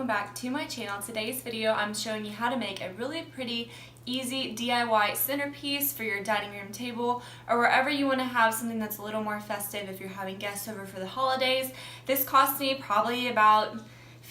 welcome back to my channel. Today's video I'm showing you how to make a really pretty easy DIY centerpiece for your dining room table or wherever you want to have something that's a little more festive if you're having guests over for the holidays. This cost me probably about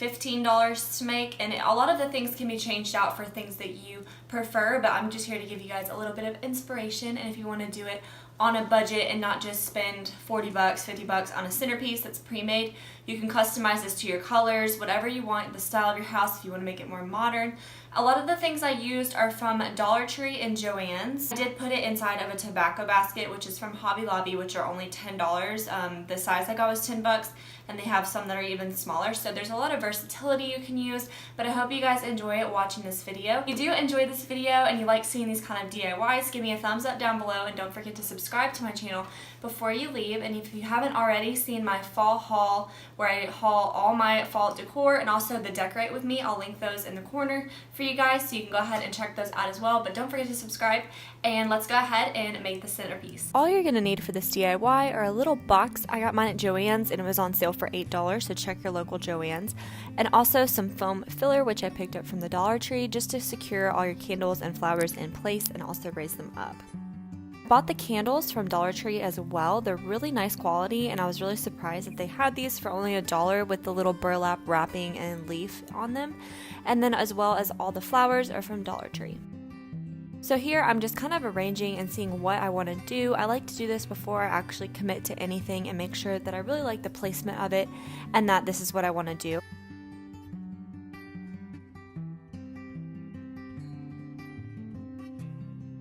$15 to make, and a lot of the things can be changed out for things that you prefer, but I'm just here to give you guys a little bit of inspiration, and if you want to do it on a budget and not just spend 40 bucks, 50 bucks on a centerpiece that's pre-made, you can customize this to your colors, whatever you want, the style of your house if you want to make it more modern. A lot of the things I used are from Dollar Tree and Joanns. I did put it inside of a tobacco basket, which is from Hobby Lobby, which are only $10. The size I got was 10 bucks, and they have some that are even smaller, so there's a lot of versatility you can use, but I hope you guys enjoy it watching this video. If you do enjoy this video and you like seeing these kind of DIYs, give me a thumbs up down below, and don't forget to subscribe to my channel before you leave. And if you haven't already seen my fall haul, where I haul all my fall decor and also the decorate with me, I'll link those in the corner for you guys, so you can go ahead and check those out as well, but don't forget to subscribe, and let's go ahead and make the centerpiece. All you're gonna need for this DIY are a little box. I got mine at Joann's and it was on sale for $8, so check your local Joann's, and also some foam filler, which I picked up from the Dollar Tree just to secure all your candles and flowers in place and also raise them up. Bought the candles from Dollar Tree as well. They're really nice quality, and I was really surprised that they had these for only $1 with the little burlap wrapping and leaf on them, and then as well as all the flowers are from Dollar Tree. So here I'm just kind of arranging and seeing what I want to do. I like to do this before I actually commit to anything and make sure that I really like the placement of it and that this is what I want to do.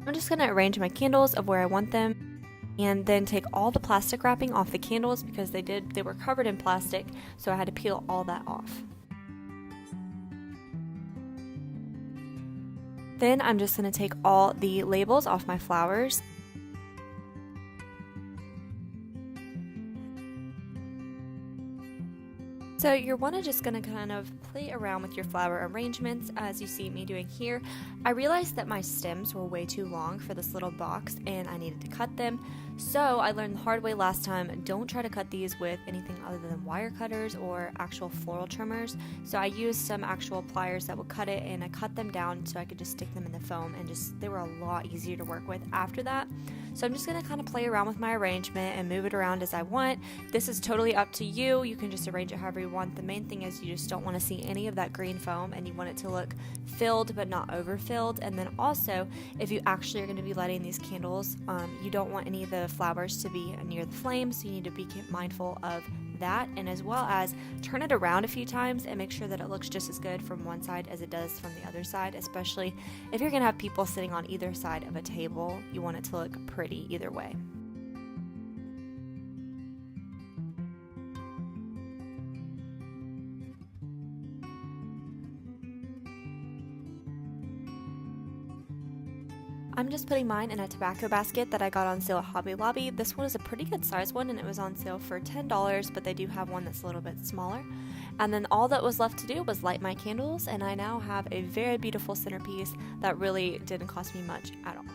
I'm just going to arrange my candles of where I want them and then take all the plastic wrapping off the candles because they were covered in plastic, so I had to peel all that off. Then I'm just going to take all the labels off my flowers. So you're just going to kind of play around with your flower arrangements as you see me doing here. I realized that my stems were way too long for this little box and I needed to cut them. So I learned the hard way last time, don't try to cut these with anything other than wire cutters or actual floral trimmers. So I used some actual pliers that would cut it, and I cut them down so I could just stick them in the foam, and they were a lot easier to work with after that. So I'm just going to kind of play around with my arrangement and move it around as I want. This is totally up to you. You can just arrange it however you want. The main thing is you just don't want to see any of that green foam, and you want it to look filled but not overfilled. And then also, if you actually are going to be lighting these candles, you don't want any of the flowers to be near the flame, so you need to be mindful of that, and as well as turn it around a few times and make sure that it looks just as good from one side as it does from the other side, especially if you're going to have people sitting on either side of a table. You want it to look pretty either way. I'm just putting mine in a tobacco basket that I got on sale at Hobby Lobby. This one is a pretty good size one, and it was on sale for $10, but they do have one that's a little bit smaller. And then all that was left to do was light my candles, and I now have a very beautiful centerpiece that really didn't cost me much at all.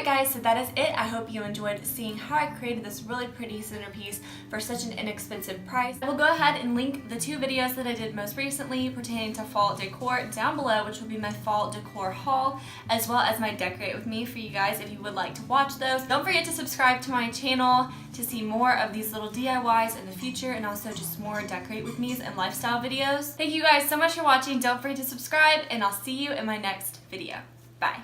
Guys, so that is it. I hope you enjoyed seeing how I created this really pretty centerpiece for such an inexpensive price. I will go ahead and link the two videos that I did most recently pertaining to fall decor down below, which will be my fall decor haul, as well as my decorate with me for you guys if you would like to watch those. Don't forget to subscribe to my channel to see more of these little DIYs in the future, and also just more decorate with me's and lifestyle videos. Thank you guys so much for watching. Don't forget to subscribe, and I'll see you in my next video. Bye.